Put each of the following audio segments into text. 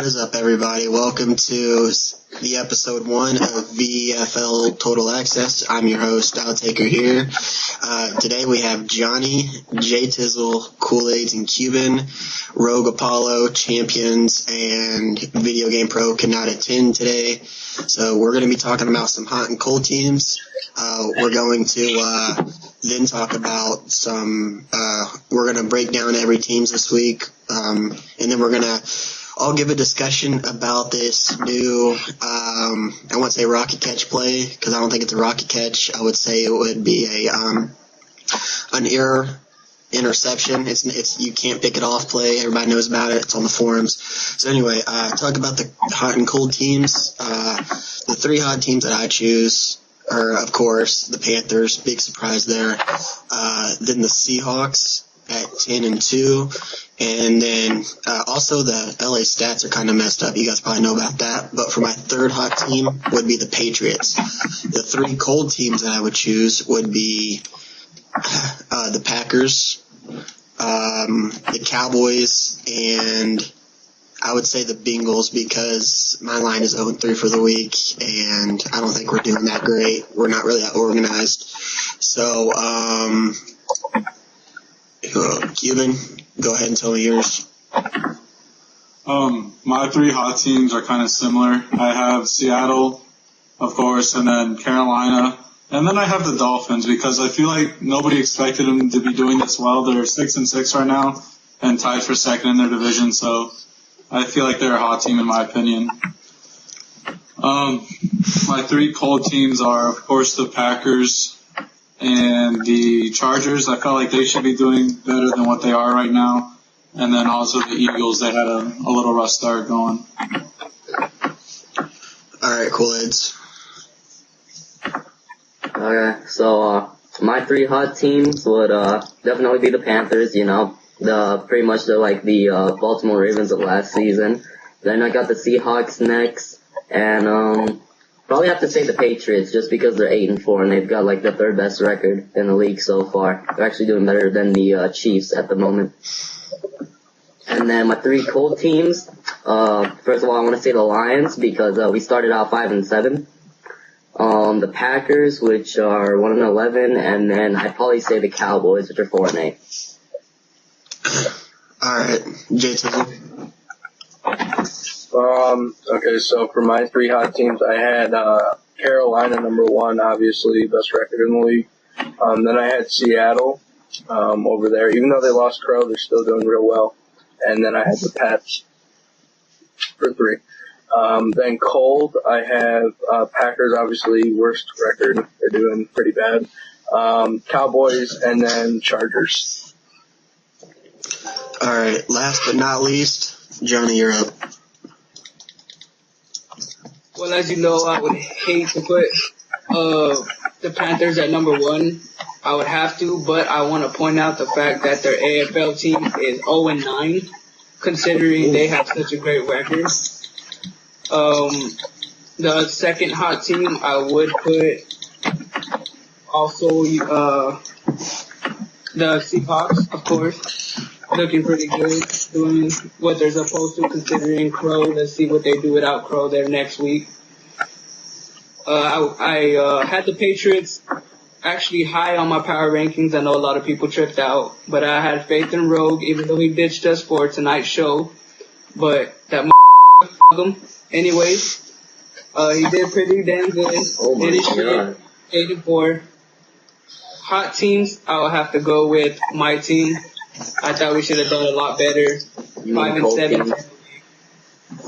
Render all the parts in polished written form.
What is up, everybody? Welcome to the episode 1 of VFL Total Access. I'm your host, Al Taker here. Today we have Johnny, J Tizzle, Kool-Aids and Cuban, Rogue Apollo, Champions, and Video Game Pro cannot attend today. So we're going to be talking about some hot and cold teams. We're going to then talk about we're going to break down every teams this week. And then we're going to all give a discussion about this new, I won't say rocket catch play, because I don't think it's a rocket catch. I would say it would be an error interception. It's you can't pick it off play. Everybody knows about it. It's on the forums. So anyway, talk about the hot and cold teams. The 3 hot teams that I choose are, of course, the Panthers. Big surprise there. Then the Seahawks at 10-2. And then also the LA stats are kind of messed up. You guys probably know about that. But for my third hot team would be the Patriots. The 3 cold teams that I would choose would be the Packers, the Cowboys, and I would say the Bengals, because my line is 0-3 for the week, and I don't think we're doing that great. We're not really that organized. So, Cuban, go ahead and tell me yours. My 3 hot teams are kind of similar. I have Seattle, of course, and then Carolina. And then I have the Dolphins, because I feel like nobody expected them to be doing this well. They're 6-6 right now and tied for second in their division, so I feel like they're a hot team in my opinion. My 3 cold teams are, of course, the Packers and the Chargers. I felt like they should be doing better than what they are right now. And then also the Eagles. They had a little rough start going. All right, Kool-Aids. Okay, so my 3 hot teams would definitely be the Panthers. Pretty much they're like the Baltimore Ravens of last season. Then I got the Seahawks next, and probably have to say the Patriots, just because they're 8-4 and they've got like the 3rd best record in the league so far. They're actually doing better than the Chiefs at the moment. And then my 3 cold teams. First of all, I want to say the Lions, because we started out 5-7. The Packers, which are 1-11, and then I'd probably say the Cowboys, which are 4-8. All right, J Tizzle. Okay, so for my 3 hot teams, I had Carolina number 1, obviously best record in the league. Then I had Seattle over there. Even though they lost Crow, they're still doing real well. And then I had the Pats for 3. Then cold, I have Packers, obviously worst record. They're doing pretty bad. Cowboys, and then Chargers. All right, last but not least, Johnny, you're up. Well, as you know, I would hate to put the Panthers at number 1. I would have to, but I want to point out the fact that their AFL team is 0-9, considering they have such a great record. The second hot team, I would put also the Seahawks, of course. Looking pretty good, doing what they're supposed to, considering Crow. Let's see what they do without Crow there next week. I had the Patriots actually high on my power rankings. I know a lot of people tripped out, but I had faith in Rogue, even though he ditched us for tonight's show. But that him. Anyways, he did pretty damn good. Oh my God. 8-4. Hot teams, I'll have to go with my team. I thought we should have done a lot better. 5-7.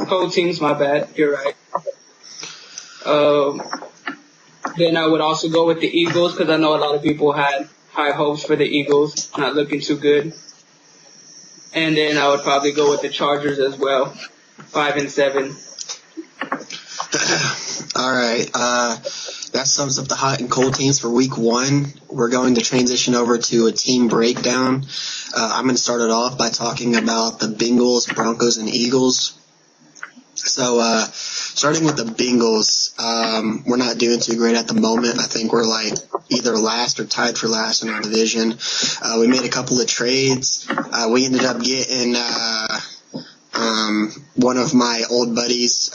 Cold teams, my bad. You're right. Then I would also go with the Eagles, because I know a lot of people had high hopes for the Eagles. Not looking too good. And then I would probably go with the Chargers as well. 5-7. All right. That sums up the hot and cold teams for week 1. We're going to transition over to a team breakdown. I'm going to start it off by talking about the Bengals, Broncos, and Eagles. So, starting with the Bengals, we're not doing too great at the moment. I think we're like either last or tied for last in our division. We made a couple of trades. We ended up getting one of my old buddies,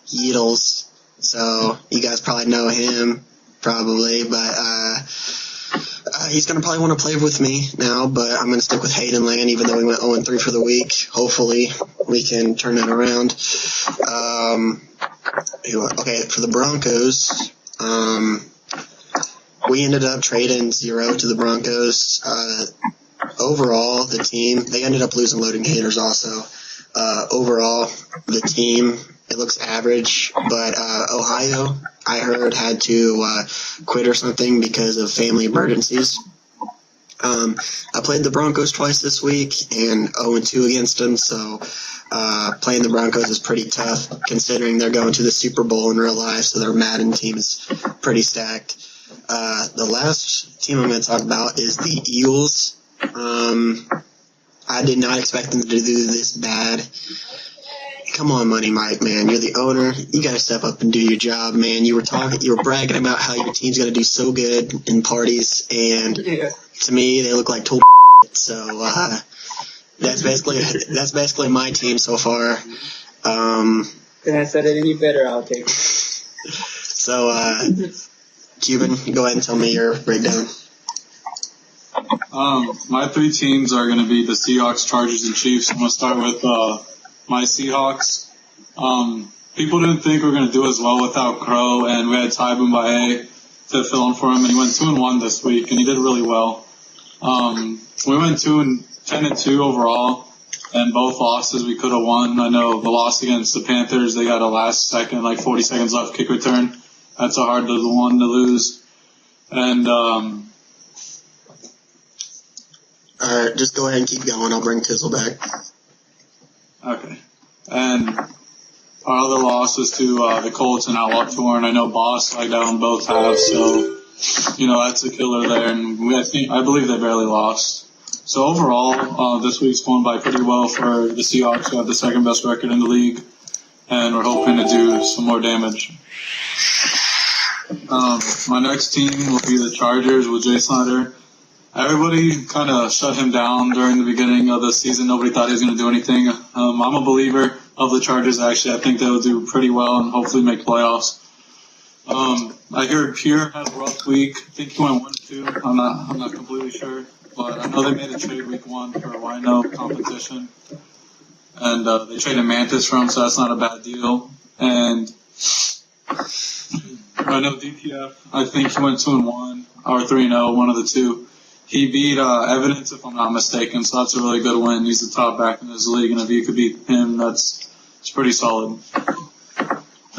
Yeedles. So you guys probably know him, probably, but he's going to probably want to play with me now, but I'm going to stick with Hayden Land, even though we went 0-3 for the week. Hopefully we can turn that around. Okay, for the Broncos, we ended up trading 0 to the Broncos. Overall, the team, they ended up losing loading haters also. Overall, the team, it looks average, but Ohio, I heard, had to quit or something because of family emergencies. I played the Broncos twice this week and 0-2 against them, so playing the Broncos is pretty tough considering they're going to the Super Bowl in real life, so their Madden team is pretty stacked. The last team I'm going to talk about is the Eagles. I did not expect them to do this bad. Come on, Money Mike, man. You're the owner. You got to step up and do your job, man. You were bragging about how your team's going to do so good in parties, and to me, they look like total so that's basically my team so far. Can I said it any better, I'll take it. So, Cuban, go ahead and tell me your breakdown. My 3 teams are going to be the Seahawks, Chargers, and Chiefs. I'm going to start with my Seahawks. People didn't think we were going to do as well without Crow, and we had Ty Boombaye to fill in for him, and he went 2-1 this week, and he did really well. We went 10-2 overall, and both losses we could have won. I know the loss against the Panthers, they got a last second, 40 seconds left kick return. That's a hard one to lose. And all right, just go ahead and keep going. I'll bring Tizzle back. Okay. And our other loss was to the Colts and Outlaw Tour, and I know Boss laid down both halves, so that's a killer there. And I believe they barely lost. So overall, this week's going by pretty well for the Seahawks, who have the second best record in the league, and we're hoping to do some more damage. My next team will be the Chargers with Jay Snyder. Everybody kind of shut him down during the beginning of the season. Nobody thought he was going to do anything. I'm a believer of the Chargers, actually. I think they'll do pretty well and hopefully make playoffs. I hear Pierre had a rough week. I think he went 1-2. I'm not completely sure. But I know they made a trade week 1 for a Rhino competition. And they traded Mantis for him, so that's not a bad deal. And I know DPF, I think he went 2-1 or 3-0, one of the two. He beat Evidence, if I'm not mistaken, so that's a really good win. He's the top back in his league, and if you could beat him, it's pretty solid.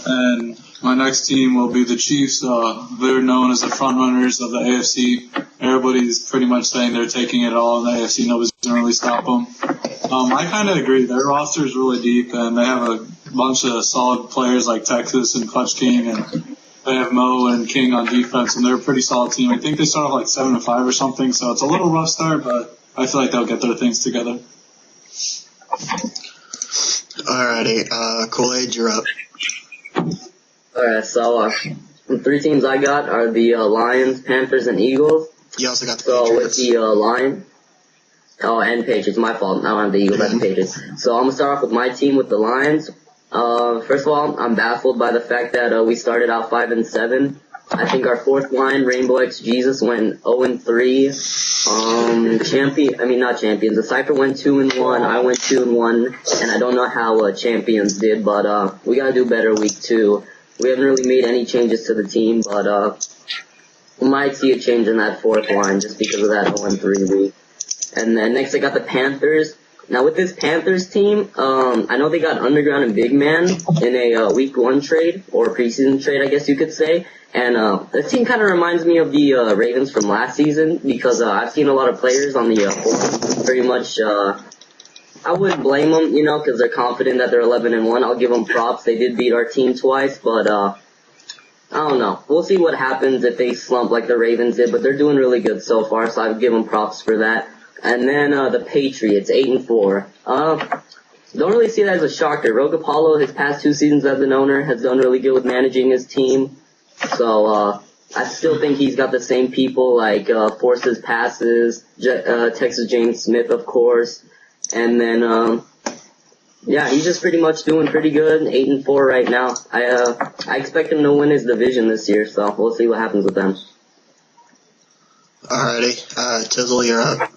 And my next team will be the Chiefs. They're known as the front runners of the AFC. Everybody's pretty much saying they're taking it all in the AFC. Nobody's going to really stop them. I kind of agree. Their roster is really deep, and they have a bunch of solid players like Texas and Clutch King, and they have Mo and King on defense, and they're a pretty solid team. I think they started 7-5 or something, so it's a little rough start, but I feel like they'll get their things together. Alrighty, Kool-Aid, you're up. Alright, so the 3 teams I got are the Lions, Panthers, and Eagles. You also got the So Patriots. with the Lions, and Patriots, my fault. I don't have the Eagles, I have the Patriots. So I'm gonna start off with my team with the Lions. First of all, I'm baffled by the fact that we started out 5-7. I think our 4th line, Rainbow X Jesus, went 0-3. Not champions. The Cypher went 2-1. I went 2-1, and I don't know how champions did, but we gotta do better week 2. We haven't really made any changes to the team, but we might see a change in that 4th line just because of that 0-3 week. And then next I got the Panthers. Now with this Panthers team, I know they got Underground and Big Man in a week 1 trade, or preseason trade I guess you could say. And this team kind of reminds me of the Ravens from last season, because I've seen a lot of players on the forum pretty much, I wouldn't blame them, because they're confident that they're 11-1. I'll give them props. They did beat our team twice, but I don't know. We'll see what happens if they slump like the Ravens did, but they're doing really good so far, so I'd give them props for that. And then the Patriots, 8-4. Don't really see that as a shocker. Rogue Apollo, his past 2 seasons as an owner, has done really good with managing his team. So I still think he's got the same people like Forces Passes, Texas James Smith, of course, and then Yeah, he's just pretty much doing pretty good. 8-4 right now. I expect him to win his division this year, so we'll see what happens with them. Alrighty, Tizzle, you're up.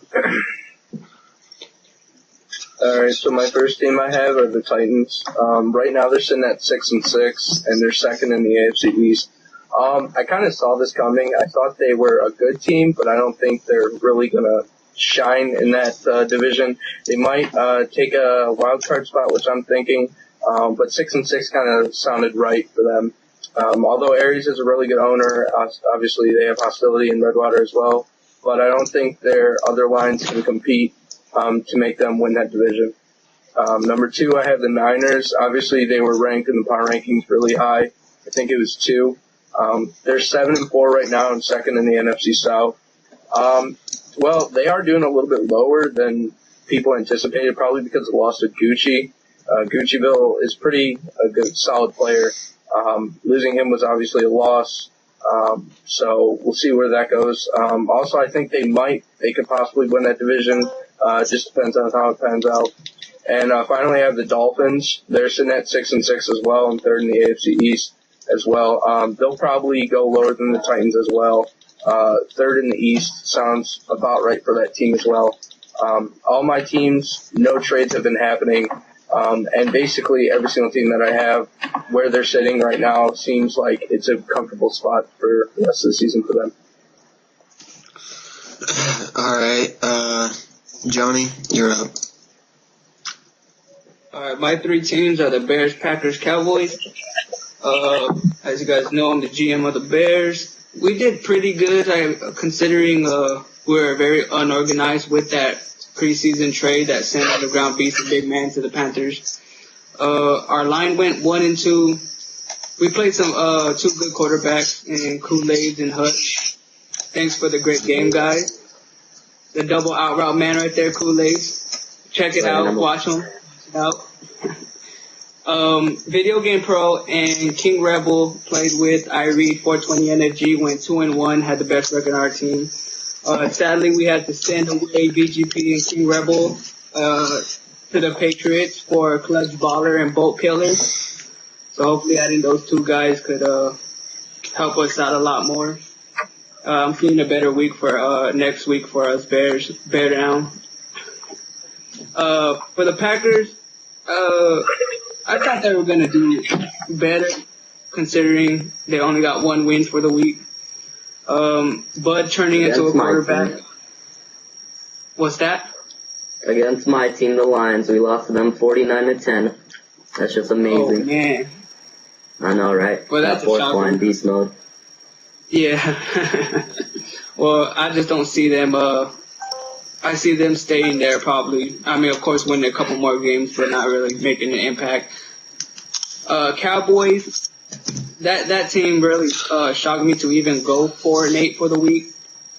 Alright, so my first team I have are the Titans. Right now they're sitting at 6-6, and they're second in the AFC East. I kind of saw this coming. I thought they were a good team, but I don't think they're really gonna shine in that division. They might take a wild card spot, which I'm thinking, but 6-6 kind of sounded right for them. Although Aries is a really good owner, obviously they have hostility in Redwater as well, but I don't think their other lines can compete to make them win that division. Number 2, I have the Niners. Obviously, they were ranked in the power rankings really high. I think it was 2. They're 7-4 right now and second in the NFC South. Well, they are doing a little bit lower than people anticipated, probably because of the loss of Gucci. Guccieville is a good, solid player. Losing him was obviously a loss. So we'll see where that goes. Also, I think they could possibly win that division. It just depends on how it pans out. And finally, I have the Dolphins. They're sitting at 6-6 as well, and third in the AFC East as well. They'll probably go lower than the Titans as well. Third in the East sounds about right for that team as well. All my teams, no trades have been happening. And basically every single team that I have, where they're sitting right now, seems like it's a comfortable spot for the rest of the season for them. All right, Johnny, you're up. Alright, my 3 teams are the Bears, Packers, Cowboys. As you guys know, I'm the GM of the Bears. We did pretty good, considering we were very unorganized with that preseason trade that sent underground beast the big man to the Panthers. Our line went 1-2. We played some 2 good quarterbacks in Kool-Aid and Hutch. Thanks for the great game, guys. The double out route man right there, Kool-Aid. Check it out, watch him. Out. Video Game Pro and King Rebel played with Irie 420 NFG, went 2-1, had the best record on our team. Sadly, we had to send away BGP and King Rebel to the Patriots for Clutch Baller and Bolt Killer. So hopefully adding those 2 guys could help us out a lot more. I'm seeing a better week for next week for us Bears. Bear down. For the Packers, I thought they were going to do better considering they only got 1 win for the week. Bud turning into a quarterback. What's that? Against my team, the Lions, we lost to them 49-10. That's just amazing. Oh, man. I know, right? Well, that's that fourth line beast mode. Yeah. Well, I just don't see them. I see them staying there probably. I mean, of course, winning a couple more games, but not really making an impact. Cowboys, that team really shocked me to even go 4-8 for the week,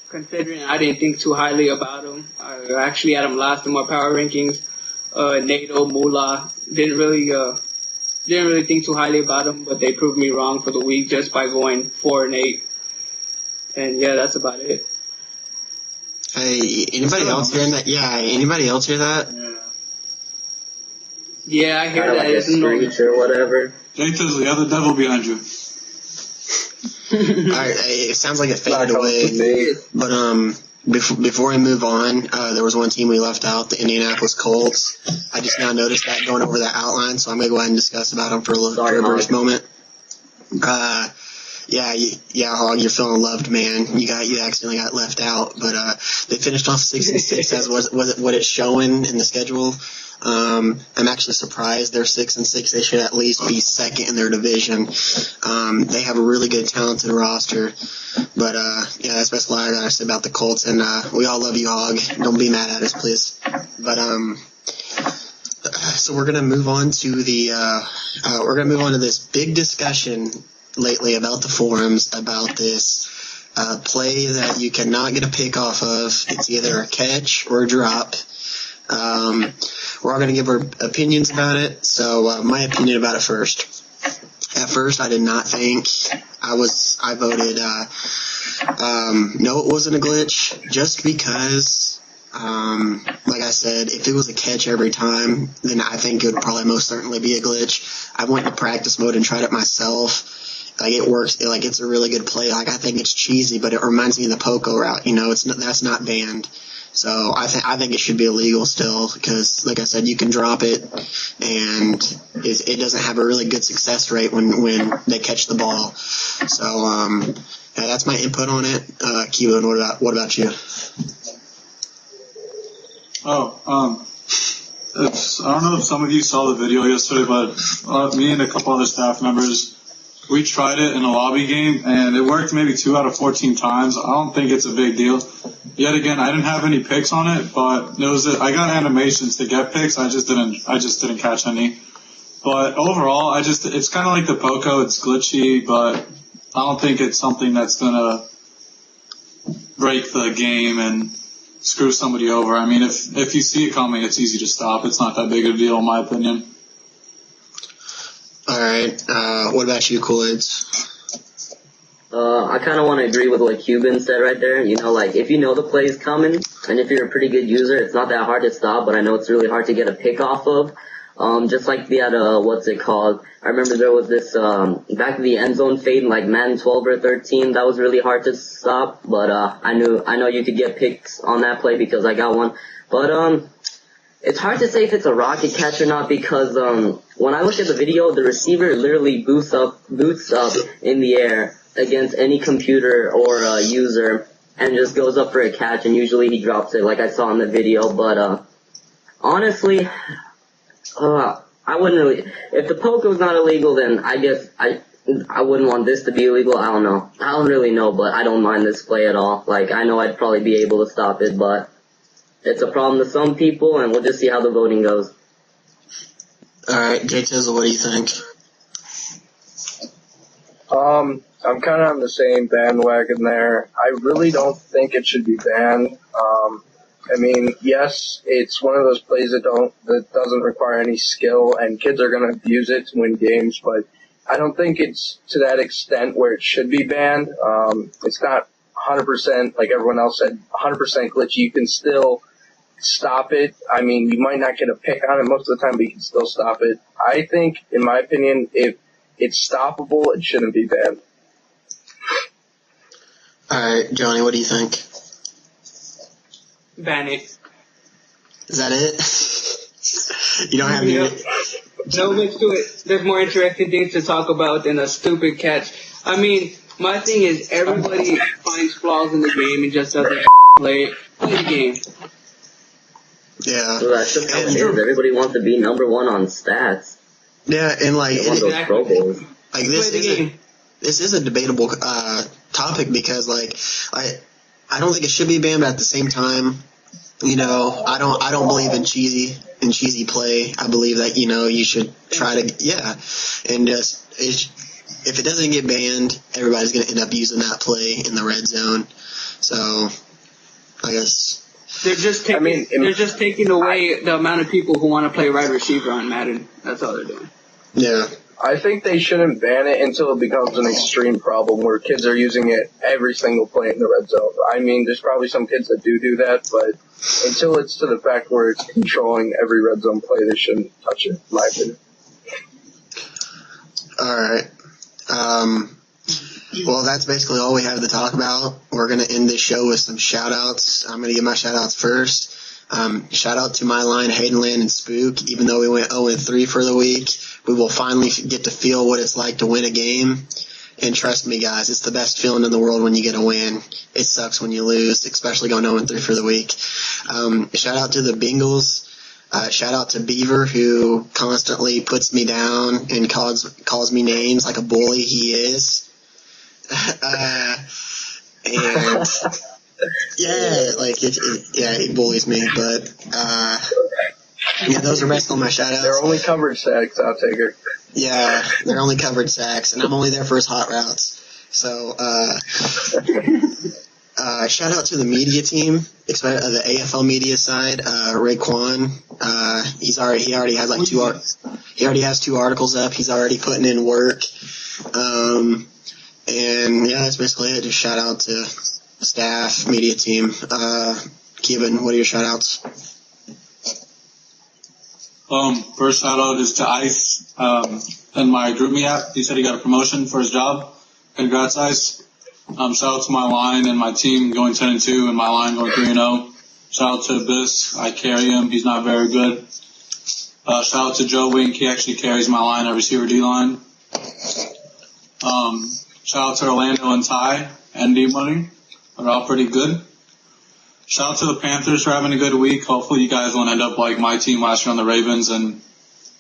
considering I didn't think too highly about them. I actually had them last in my power rankings. NATO, Moolah, didn't really think too highly about them, but they proved me wrong for the week just by going 4-8. And yeah, that's about it. Hey, anybody else hearing that? Yeah, anybody else hear that? Yeah, I hear that. Like a screech or whatever. Jay Tizzle, you have the devil behind you. Alright, it sounds like it faded away. But before we move on, there was one team we left out, the Indianapolis Colts. I just now noticed that going over that outline, so I'm gonna go ahead and discuss about them for a brief moment. Yeah, Hog, you're feeling loved, man. You accidentally got left out, but they finished off 6-6 as what it's showing in the schedule. I'm actually surprised they're 6-6. They should at least be second in their division. They have a really good, talented roster, but yeah, that's basically all I gotta say about the Colts. And we all love you, Hog. Don't be mad at us, please. But so we're gonna move on to this big discussion lately about the forums about this play that you cannot get a pick off of. It's either a catch or a drop. We're all going to give our opinions about it. So my opinion about it first. At first, I did not think I voted no, it wasn't a glitch, just because Like I said, if it was a catch every time, then I think it would probably most certainly be a glitch. I went to practice mode and tried it myself. Like, it works. Like, it's a really good play. Like, I think it's cheesy, but it reminds me of the Poco route. You know, that's not banned. So I think it should be illegal still because, like I said, you can drop it, and it doesn't have a really good success rate when they catch the ball. So yeah, that's my input on it. Keelan, what about you? I don't know if some of you saw the video yesterday, but me and a couple other staff members, we tried it in a lobby game, and it worked maybe 2 out of 14 times. I don't think it's a big deal. Yet again, I didn't have any picks on it, but I got animations to get picks. I just didn't catch any. But overall, it's kind of like the Poco. It's glitchy, but I don't think it's something that's gonna break the game and screw somebody over. I mean, if you see it coming, it's easy to stop. It's not that big of a deal, in my opinion. All right. What about you, Coolids? I kind of want to agree with what Cuban said right there. You know, like, if you know the play's coming, and if you're a pretty good user, it's not that hard to stop, but I know it's really hard to get a pick off of. Just like the what's it called? I remember there was this, back to the end zone fade in, like, Madden 12 or 13. That was really hard to stop, but, I know you could get picks on that play because I got one. But, it's hard to say if it's a rocket catch or not because, when I look at the video, the receiver literally boosts up in the air against any computer or user and just goes up for a catch, and usually he drops it like I saw in the video. But honestly, I wouldn't really. If the Poco's not illegal, then I guess I wouldn't want this to be illegal. I don't know. I don't really know, but I don't mind this play at all. Like, I know I'd probably be able to stop it, but it's a problem to some people, and we'll just see how the voting goes. All right, Jay Tizzle, what do you think? I'm kind of on the same bandwagon there. I really don't think it should be banned. I mean, yes, it's one of those plays that doesn't require any skill, and kids are going to abuse it to win games, but I don't think it's to that extent where it should be banned. It's not 100%, like everyone else said, 100% glitchy. You can still stop it. I mean, you might not get a pick on it most of the time, but you can still stop it. I think, in my opinion, if it's stoppable, it shouldn't be banned. All right, Johnny, what do you think? Ban it. Is that it? You don't have any... No, let's do it. There's more interesting things to talk about than a stupid catch. I mean, my thing is everybody finds flaws in the game and just doesn't play the game. Yeah. So that's just how it is. Everybody wants to be number one on stats. Yeah, and like... They want those Pro Bowls. Like, this is a debatable topic because, like, I don't think it should be banned, but at the same time, you know, I don't believe in cheesy play. I believe that, you know, you should try to, and just, if it doesn't get banned, everybody's going to end up using that play in the red zone. So, I guess. They're just taking away the amount of people who want to play wide receiver on Madden. That's all they're doing. Yeah. I think they shouldn't ban it until it becomes an extreme problem where kids are using it every single play in the red zone. I mean, there's probably some kids that do that, but until it's to the fact where it's controlling every red zone play, they shouldn't touch it, in my opinion. All right. Well, that's basically all we have to talk about. We're going to end this show with some shout-outs. I'm going to give my shout-outs first. Shout out to my line, Hayden Land and Spook. Even though we went 0-3 for the week, we will finally get to feel what it's like to win a game. And trust me, guys, it's the best feeling in the world when you get a win. It sucks when you lose, especially going 0-3 for the week. Shout out to the Bengals. Shout out to Beaver, who constantly puts me down and calls me names like a bully he is. And he bullies me, but those are basically my shout outs. They're only covered sacks, I'll take it. Yeah, they're only covered sacks, and I'm only there for his hot routes. So, shout out to the media team, especially the AFL media side. Raekwon, he already has he already has 2 articles up. He's already putting in work. And yeah, that's basically it. Just shout out to staff, media team. Cuban, what are your shout-outs? First shout out is to Ice, in my group me app. He said he got a promotion for his job. Congrats, Ice. Shout out to my line and my team going 10-2 and my line going 3-0. Shout out to Abyss. I carry him. He's not very good. Shout out to Joe Wink. He actually carries my line, our receiver D line. Shout out to Orlando and Ty and D Money. They're all pretty good. Shout out to the Panthers for having a good week. Hopefully you guys won't end up like my team last year on the Ravens and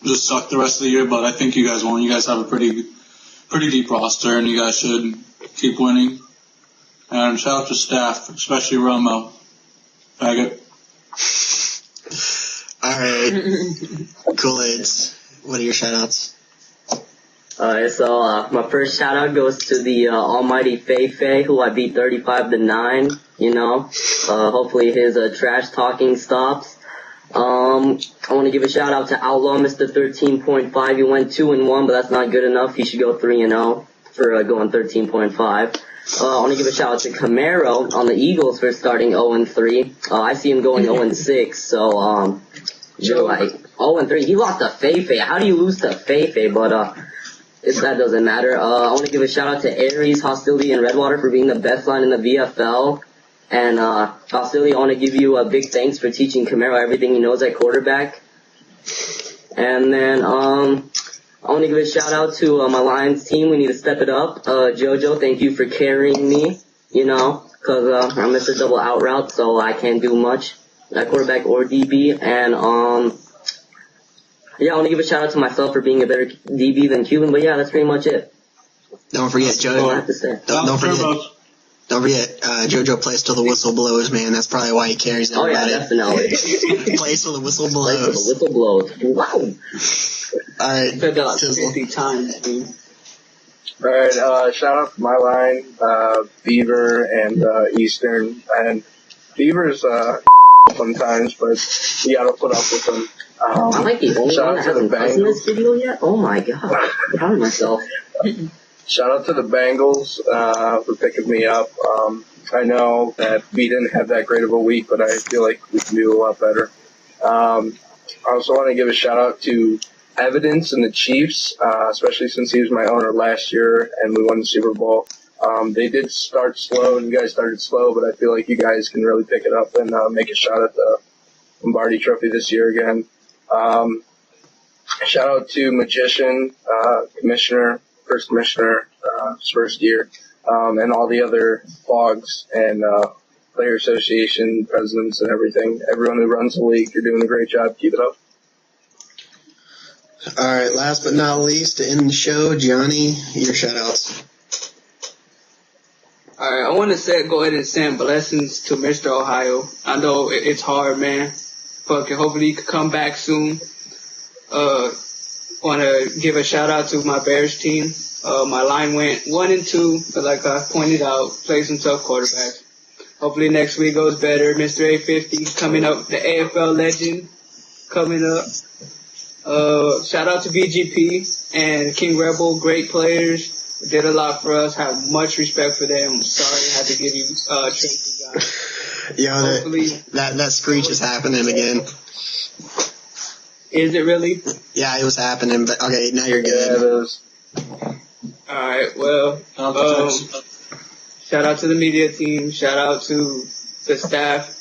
just suck the rest of the year, but I think you guys won't. You guys have a pretty deep roster and you guys should keep winning. And shout out to staff, especially Romo. Faggot. All right. Kool-Aids, what are your shout-outs? Alright, so my first shout out goes to the almighty Fei, who I beat 35-9. You know, hopefully his trash talking stops. I want to give a shout out to Outlaw Mr. 13.5. He went 2-1, but that's not good enough. He should go 3-0 for going 13.5. I want to give a shout out to Camaro on the Eagles for starting 0-3. I see him going 0-6, so you're like 0-3. He lost to Fei. How do you lose to Fei? But that doesn't matter. I want to give a shout out to Aries, Hostility, and Redwater for being the best line in the VFL. And Hostility, I want to give you a big thanks for teaching Camaro everything he knows at quarterback. And then I want to give a shout out to my Lions team. We need to step it up. Jojo, thank you for carrying me. You know, because I missed a double out route, so I can't do much at quarterback or DB. And yeah, I want to give a shout out to myself for being a better DB than Cuban, but yeah, that's pretty much it. Don't forget, JoJo. Don't forget, JoJo plays till the whistle blows, man. That's probably why he carries everybody. Oh yeah, definitely. Plays till the whistle blows. Plays till the whistle blows. Wow. All right, Said that like Tizzle. 50 times, dude. Alright, shout out to my line, Beaver and Eastern. And Beaver's sometimes, but you gotta put up with him. I'm like the only shout one out that to the hasn't buzzed in Bengals. this video yet? Oh my god. I'm proud of myself. Shout out to the Bengals for picking me up. I know that we didn't have that great of a week, but I feel like we can do a lot better. I also want to give a shout out to Evidence and the Chiefs, especially since he was my owner last year and we won the Super Bowl. They did start slow, and you guys started slow, but I feel like you guys can really pick it up and make a shot at the Lombardi Trophy this year again. Shout out to Magician, Commissioner, first Commissioner, his first year, and all the other Fogs and Player Association presidents and everything. Everyone who runs the league, you're doing a great job. Keep it up. All right, last but not least, to end the show, Johnny, your shout-outs. Alright, I want to go ahead and send blessings to Mr. Ohio. I know it's hard, man. But hopefully he can come back soon. Want to give a shout out to my Bears team. My line went 1-2, but like I pointed out, play some tough quarterbacks. Hopefully next week goes better. Mr. 850 coming up, the AFL legend coming up. Shout out to BGP and King Rebel, great players. Did a lot for us. Have much respect for them. I'm sorry I had to give you Tracy guys. Yo, that screech is happening again. Is it really? Yeah, it was happening, but okay, now you're Yeah, good. it is. Alright, well, shout out to the media team. Shout out to the staff.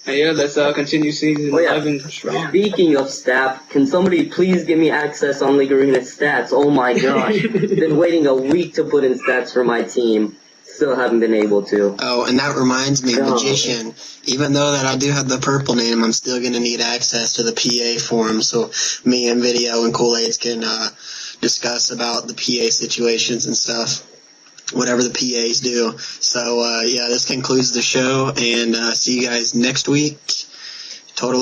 And yeah, let's continue season 11 strong. Speaking of staff, can somebody please give me access on League Arena's stats? Oh my gosh. Been waiting a week to put in stats for my team. Still haven't been able to. Oh, and that reminds me, Oh. Magician, even though that I do have the purple name, I'm still going to need access to the PA forum so me and Video and Kool-Aids can discuss about the PA situations and stuff, whatever the PAs do. So, yeah, this concludes the show, and see you guys next week. Total